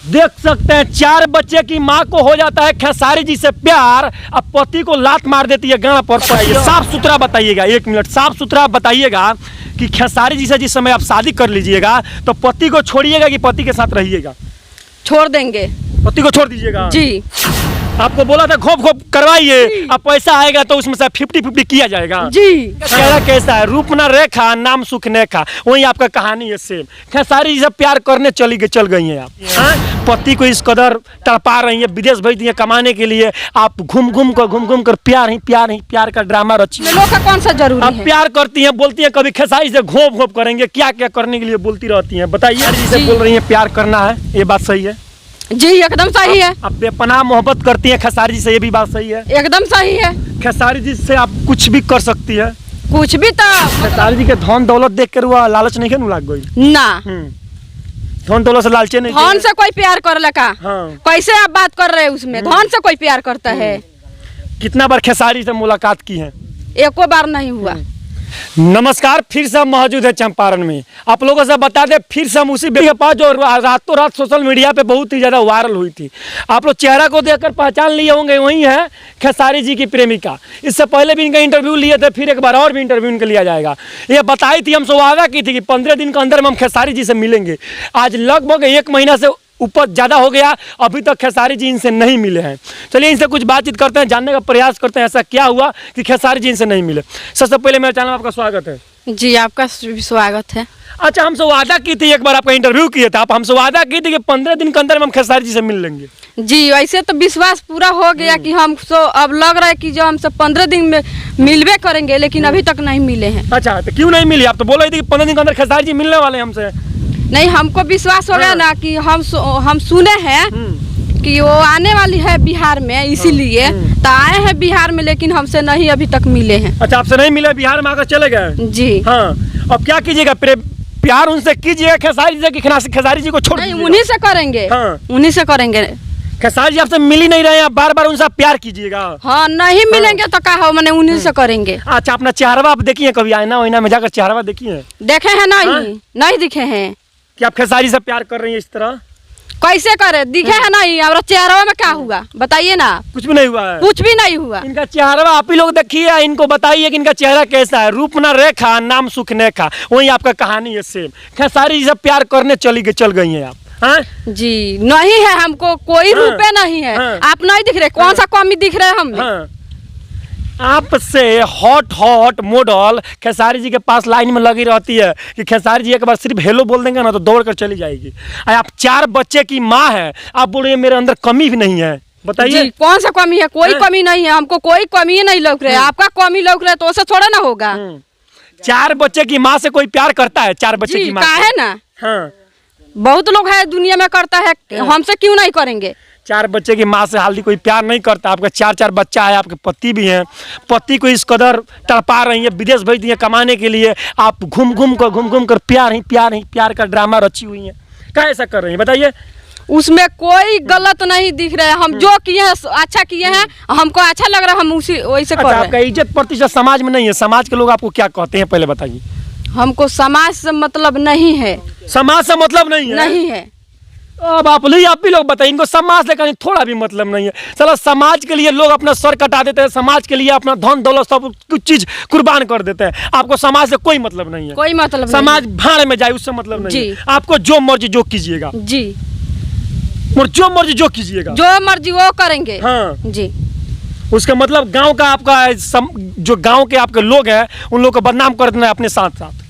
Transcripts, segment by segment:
देख सकते हैं 4 बच्चे की माँ को हो जाता है खेसारी जी से प्यार, अब पति को लात मार देती है गाना पर। साफ सुथरा बताइएगा, 1 मिनट साफ सुथरा बताइएगा कि खेसारी जी से जिस समय आप शादी कर लीजिएगा तो पति को छोड़िएगा कि पति के साथ रहिएगा? छोड़ देंगे। पति को छोड़ दीजिएगा जी। आपको बोला था घोप घोप करवाइए, अब पैसा आएगा तो उसमें से 50-50 किया जाएगा जी। चेहरा कैसा है? रूप न रेखा नाम सुख नेखा, वही आपका कहानी है सेम। खेसारी जी से प्यार करने चल गई हैं आप। पति को इस कदर तड़पा रही है, विदेश भेज दिए कमाने के लिए, आप घूम घूम कर प्यार का ड्रामा रची। लोग का कौन सा जरूरी आप प्यार करती हैं, बोलती हैं कभी खेसारी से घोप घोप करेंगे, क्या क्या करने के लिए बोलती रहती हैं बताइए। जी से बोल रही है प्यार करना है, ये बात सही है जी? एकदम सही है। आप बेपनाह मोहब्बत करती हैं खेसारी जी से, ये भी बात सही है? एकदम सही है। खेसारी जी से आप कुछ भी कर सकती है, कुछ भी। तो खेसारी जी के धन दौलत देख कर वो लालच नहीं है लाग गई ना? धन दौलत से लालचे नहीं। धन से कोई प्यार कर लगा? हाँ। कैसे आप बात कर रहे हैं? उसमें धन से कोई प्यार करता है? कितना बार खेसारी से मुलाकात की है? एको बार नहीं हुआ। नमस्कार, फिर से हम मौजूद है चंपारण में। आप लोगों से बता दें, फिर से हम उसी व्यक्ति के पास जो रातों रात सोशल मीडिया पे बहुत ही ज़्यादा वायरल हुई थी। आप लोग चेहरा को देखकर पहचान लिए होंगे, वही है खेसारी जी की प्रेमिका। इससे पहले भी इनका इंटरव्यू लिए थे, फिर एक बार और भी इंटरव्यू इनका लिया जाएगा। ये बताई थी, हमसे वादा की थी कि 15 दिन के अंदर में हम खेसारी जी से मिलेंगे। आज लगभग 1 महीना से ऊपर ज़्यादा हो गया, अभी तक खेसारी जी इनसे नहीं मिले हैं। चलिए इनसे कुछ बातचीत करते हैं, जानने का प्रयास करते हैं ऐसा क्या हुआ कि खेसारी जी इनसे नहीं मिले। सबसे पहले मेरे चैनल में आपका स्वागत है जी। आपका स्वागत है। अच्छा, हमसे वादा की थी, एक बार आपका इंटरव्यू किया था, आप हमसे वादा की थी कि 15 दिन के अंदर में हम खेसारी जी से मिल लेंगे जी। वैसे तो विश्वास पूरा हो गया कि हम अब लग रहा है कि जो हमसे 15 दिन में मिलवे करेंगे, लेकिन अभी तक नहीं मिले हैं। अच्छा, तो क्यों नहीं मिली? आप तो बोल रही थी कि 15 दिन के अंदर खेसारी जी मिलने वाले हैं हमसे। नहीं, हमको विश्वास हो गया ना कि हम सुने हैं कि वो आने वाली है बिहार में, इसीलिए तो आए हैं बिहार में, लेकिन हमसे नहीं अभी तक मिले हैं। अच्छा, आपसे नहीं मिले, बिहार में आकर चले गए जी। हाँ, अब क्या कीजिएगा? प्यार उनसे कीजिएगा खेसारी जी, खेसारी जी को छोड़ दीजिएगा? उन्हीं से करेंगे। हाँ, उन्हीं से करेंगे। खेसारी जी आपसे मिल ही नहीं रहे हैं, आप बार बार उनसे प्यार कीजिएगा। हाँ, नहीं मिलेंगे तो क्या हो, मैंने उन्हीं से करेंगे। अच्छा, अपना चेहरा आप देखिए, कभी आईना वाइना में जाकर चेहरा देखिए? देखे हैं? नहीं दिखे हैं। कि आप खेसारी से प्यार कर रही हैं इस तरह? कैसे करे? दिखे है नहीं? और चेहरा में क्या हुआ बताइए ना? कुछ भी नहीं हुआ है। कुछ भी नहीं हुआ। इनका चेहरा आप ही लोग देखिए, इनको बताइए कि इनका चेहरा कैसा है। रूप न रेखा नाम सुख नेखा, वही आपका कहानी है सेम। खेसारी जी से प्यार करने चल गई हैं आप? हाँ जी। नहीं है, हमको कोई रूपे नहीं है। आप नहीं दिख रहे, कौन सा कमी दिख रहे हमें? आपसे हॉट मॉडल खेसारी जी के पास लाइन में लगी रहती है कि खेसारी जी एक बार सिर्फ हेलो बोल देंगे ना तो दौड़ कर चली जाएगी। आप 4 बच्चे की माँ है, आप बोल रहे हैं मेरे अंदर कमी भी नहीं है। बताइए कौन सा कमी है? कोई कमी नहीं है, हमको कोई कमी ही नहीं लग रहा है। आपका कमी लग रहा है तो उससे थोड़ा ना होगा। 4 बच्चे की माँ से कोई प्यार करता है? 4 बच्चे की माँ है ना? हाँ, बहुत लोग है दुनिया में करता है, हमसे क्यों नहीं करेंगे? 4 बच्चे की माँ से हाल कोई प्यार नहीं करता। आपका 4 बच्चा है, आपके पति भी हैं, पति को इस कदर तड़पा रही है, विदेश भेज दिए कमाने के लिए, आप घूम घूम कर प्यार का ड्रामा रची हुई है। क्या ऐसा कर रही है बताइए? उसमें कोई गलत नहीं दिख रहा है। हम जो किए हैं अच्छा किए हैं, हमको अच्छा लग रहा है, हम उसी वैसे कर रहे हैं। आपका इज्जत प्रतिष्ठा समाज में नहीं है? समाज के लोग आपको क्या कहते हैं पहले बताइए? हमको समाज से मतलब नहीं है। समाज से मतलब नहीं है? अब आप भी लोग बताइए, इनको समाज से कहीं थोड़ा भी मतलब नहीं है। चलो, समाज के लिए लोग अपना सर कटा देते हैं, समाज के लिए अपना धन दौलत सब कुछ चीज कुर्बान कर देते हैं। आपको समाज से कोई मतलब नहीं है? कोई मतलब नहीं। समाज भाड़ में जाए, उससे मतलब नहीं है। आपको जो मर्जी जो कीजिएगा जी, जो मर्जी जो कीजिएगा, जो मर्जी वो करेंगे। हाँ जी। उसका मतलब गांव का आपका जो गांव के आपके लोग हैं उन लोग को बदनाम कर देना अपने साथ साथ।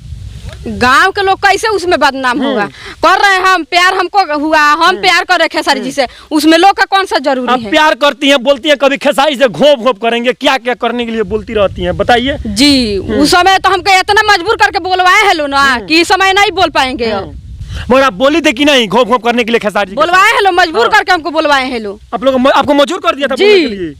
गांव के लोग कैसे उसमें बदनाम होगा? कर रहे हैं हम प्यार, हमको हुआ, हम प्यार कर रहे खेसारी जी से, उसमें लोग का कौन सा जरूरी है? प्यार करती हैं, बोलती हैं कभी खेसारी से घोप करेंगे, क्या क्या करने के लिए बोलती रहती हैं बताइए? जी, उस समय तो हमको इतना मजबूर करके बोलवाए हेलो ना कि इस समय नहीं बोल पाएंगे। मगर आप बोली थे कि नहीं घोप करने के लिए खेसारी जी? बोलवाए हेलो, मजबूर करके हमको बोलवाए हेलो। आप लोग आपको मजबूर कर दिया था बोलने के लिए?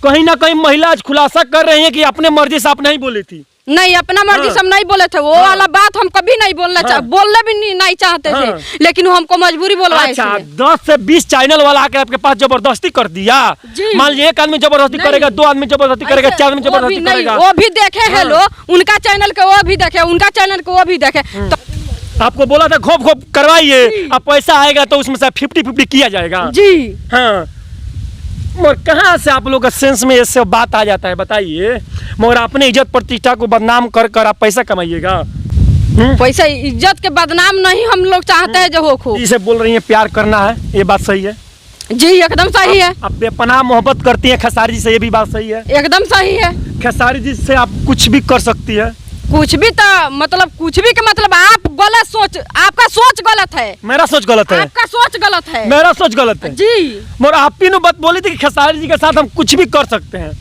कहीं ना कहीं महिला आज खुलासा कर रही है कि अपने मर्जी से आप नहीं बोली थी? नहीं, अपना मर्जी से हम नहीं बोले थे। वो वाला बात हम कभी नहीं बोलना बोलने भी नहीं चाहते थे, लेकिन हमको मजबूरी बोलवाए। अच्छा, 10 से 20 चैनल वाला आके आपके पास जबरदस्ती कर दिया? मान लीजिए एक आदमी जबरदस्ती करेगा, 2 आदमी जबरदस्ती करेगा, 4 आदमी जबरदस्ती करेगा। वो भी देखे हेलो, उनका चैनल के वो भी देखे, उनका चैनल के वो भी देखे। आपको बोला था घोप घोप करवाइए, अब पैसा आएगा तो उसमें से 50-50 किया जाएगा। जी हाँ, मगर कहाँ से आप लोग का सेंस में ये सब बात आ जाता है बताइए। मगर अपने इज्जत प्रतिष्ठा को बदनाम कर कर आप पैसा कमाइएगा। पैसा इज्जत के बदनाम नहीं हम लोग चाहते हैं जो हो खूब। इसे बोल रही है प्यार करना है, ये बात सही है? जी एकदम सही है। आप बेपनाह मोहब्बत करती हैं खेसारी जी से, ये भी बात सही है? एकदम सही है। खेसारी जी से आप कुछ भी कर सकती है? कुछ भी तो मतलब कुछ भी का मतलब आप गलत सोच, आपका सोच गलत है। मेरा सोच गलत है? आपका सोच गलत है। मेरा सोच गलत है जी। मगर आप ही ने बात बोली थी कि खेसारी जी के साथ हम कुछ भी कर सकते हैं।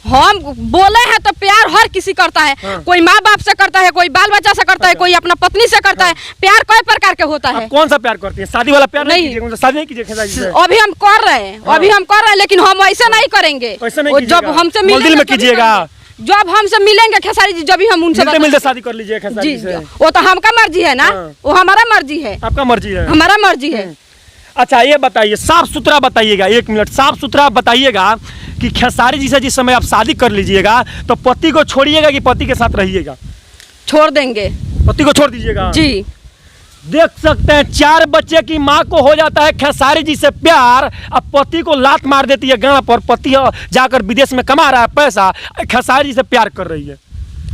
हम बोले हैं तो प्यार हर किसी करता है। हाँ। कोई माँ बाप से करता है, कोई बाल बच्चा से करता है, कोई अपना पत्नी से करता है। प्यार कई प्रकार के होता है। आप कौन सा प्यार करती हैं? शादी वाला प्यार नहीं नहीं। कीजिएगा, शादी नहीं कीजिए खेसारी जी से। अभी हम कर रहे हैं, अभी हम कर रहे हैं, लेकिन हम ऐसे नहीं करेंगे। ऐसे नहीं वो कीजिएगा। जब हमसे दिल मिलेंगे में तभी कीजिएगा। करेंगे। जब हमसे मिलेंगे खेसारी जी जब भी हम उनसे मिलते मिलते बताएंगे। शादी कर लीजिए खेसारी जी जी से। वो तो हमका मर्जी है ना। हाँ। वो हमारा मर्जी है। आपका मर्जी है। हमारा मर्जी है। अच्छा ये बताइए, साफ सुथरा बताइएगा, 1 मिनट साफ सुथरा बताइएगा कि खेसारी जी से जिस समय आप शादी कर लीजिएगा तो पति को छोड़िएगा कि पति के साथ रहिएगा? छोड़ देंगे। पति को छोड़ दीजिएगा? जी। देख सकते हैं 4 बच्चे की माँ को हो जाता है खेसारी जी से प्यार, अब पति को लात मार देती है गांव पर। पति जाकर विदेश में कमा रहा है पैसा, खेसारी जी से प्यार कर रही है।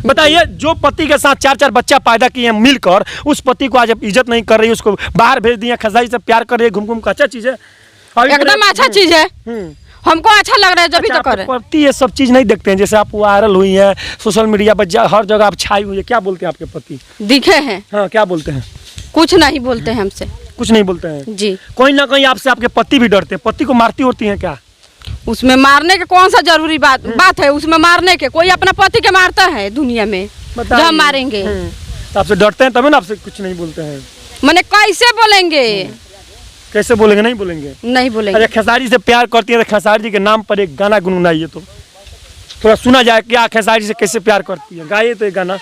बताइए, जो पति के साथ 4-4 बच्चा पैदा किए हैं मिलकर, उस पति को आज इज्जत नहीं कर रही है, उसको बाहर भेज दिया, खेसारी से प्यार कर रही है, घूम घूम का अच्छा चीज है? एकदम अच्छा चीज है। हमको अच्छा लग रहा है जब तो कर। पति ये सब चीज नहीं देखते हैं? जैसे आप वायरल हुई हैं सोशल मीडिया पर, हर जगह आप छाई हुई है, क्या बोलते हैं आपके पति? दिखे हैं। हाँ, क्या बोलते हैं? कुछ नहीं बोलते हैं हमसे। कुछ नहीं बोलते हैं? जी। कोई ना कहीं आपसे आपके पति भी डरते हैं। पति को मारती होती हैं क्या? उसमें मारने के कौन सा जरूरी बात है उसमें मारने के? कोई अपना पति के मारता है दुनिया में जो हम मारेंगे? तो आपसे डरते हैं तभी ना आपसे कुछ नहीं बोलते हैं। मैंने कैसे बोलेंगे? कैसे बोलेंगे? नहीं बोलेंगे? नहीं बोलेंगे। अच्छा, खेसारी से प्यार करती है तो खेसारी जी के नाम पर एक गाना गुनगुनाइए तो थोड़ा सुना जाए, क्या खेसारी से कैसे प्यार करती है, गाइए तो एक गाना।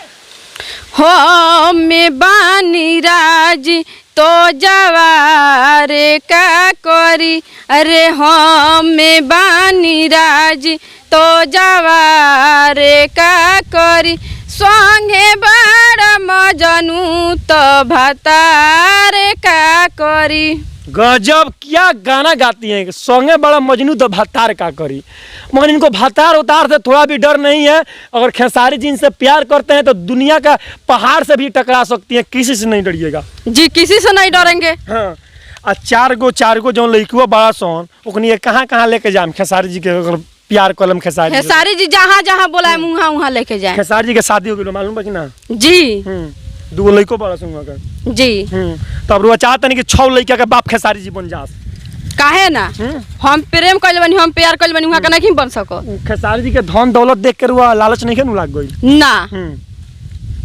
हो में बानी राजी तो जवारे का करी, अरे हम में बानी राजी तो जवारे का करी, संगे बड़ मजनू तो भतारे का करी। गजब, क्या गाना गाती हैं। सोंगे बड़ा मजनू तो भतार का करी। मगर इनको भतार उतार से थोड़ा भी डर नहीं है। अगर खेसारी जी इनसे प्यार करते हैं तो दुनिया का पहाड़ से भी टकरा सकती हैं, किसी से नहीं डरिएगा। जी किसी से नहीं डरेंगे। हाँ, और 4 गो जो लड़कियों बड़ा सोन ओकनी कहाँ लेके जाम खेसारी जी के? अगर प्यार कलम खेसारी जी जहाँ जहाँ बोला है मुँहा वहाँ लेके जाए। खेसारी जी के शादी हो गई मालूम है कि ना? जी। 2 लड़को बड़ा सुनवा कर। जी। तो अब रुआ चाहते नहीं कि 6 लड़का के बाप खेसारी जी बन जास? काहे ना? हम प्रेम कर बनी, हम प्यार कर बनी, वहाँ का नहीं बन सको। खेसारी जी के धन दौलत देख कर हुआ लालच नहीं के लाग गई ना?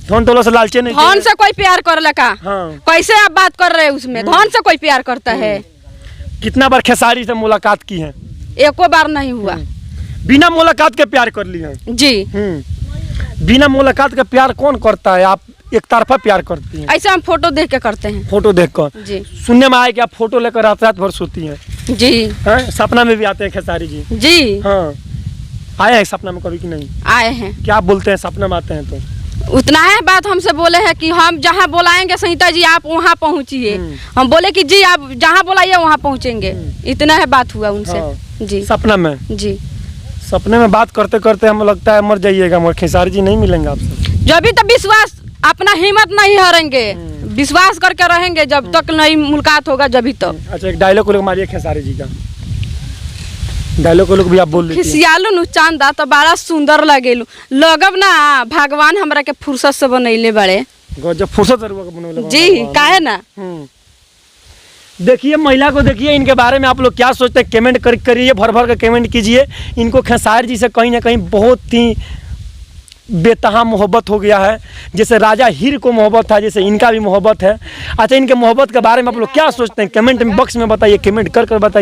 धन दौलत से लालचे नहीं? धन से कोई प्यार कर का? हाँ। कैसे आप बात कर रहे हैं? उसमें धन से कोई प्यार करता है? कितना बार खेसारी से मुलाकात की है? एको बार नहीं हुआ। बिना मुलाकात के प्यार कर लिए हैं? जी। बिना मुलाकात के प्यार कौन करता है? आप एक तरफा प्यार करती हैं। ऐसे हम फोटो देख के करते हैं। फोटो देखकर? जी। सुनने में आया कि आप फोटो लेकर रात भर सोती हैं? जी। हैं? सपना में भी आते हैं खेसारी जी? जी। हाँ, आए हैं सपना में कभी कि नहीं? आए हैं। क्या बोलते हैं सपना में आते हैं तो? उतना है बात हमसे बोले हैं कि हम जहाँ बुलाएंगे संहिता जी आप वहाँ पहुँचिए। हम बोले कि जी आप जहाँ बुलाइए वहाँ पहुँचेंगे। इतना है बात हुआ उनसे। हाँ। जी। सपना में? जी। सपने में बात करते करते हमें लगता है मर जाइएगा, मगर खेसारी जी नहीं मिलेंगे आपसे? जब भी तो विश्वास, अपना हिम्मत नहीं हारेंगे, विश्वास करके रहेंगे जब तक नहीं मुलाकात होगा जब भी तो। अच्छा, एक डायलॉग को लोग मारिए खेसारी जी का, डायलॉग को लोग भी आप बोल लीजिए। खिसियालू नु चांदा तो बड़ा सुंदर लगेलू, लगब ना भगवान हमरा के फुर्सत से बनैले बड़े। जब फुर्सत बनवले जी, काहे ना? देखिए महिला को, देखिए इनके बारे में आप लोग क्या सोचते हैं, कमेंट करिए, भर भर के कमेंट कीजिए। इनको खेसारी जी से कहीं ना कहीं बहुत ही बेतहा मोहब्बत हो गया है, जैसे राजा हीर को मोहब्बत था, जैसे इनका भी मोहब्बत है। अच्छा, इनके मोहब्बत के बारे में आप लोग क्या सोचते हैं, कमेंट बॉक्स में बताइए, कमेंट कर बताइए।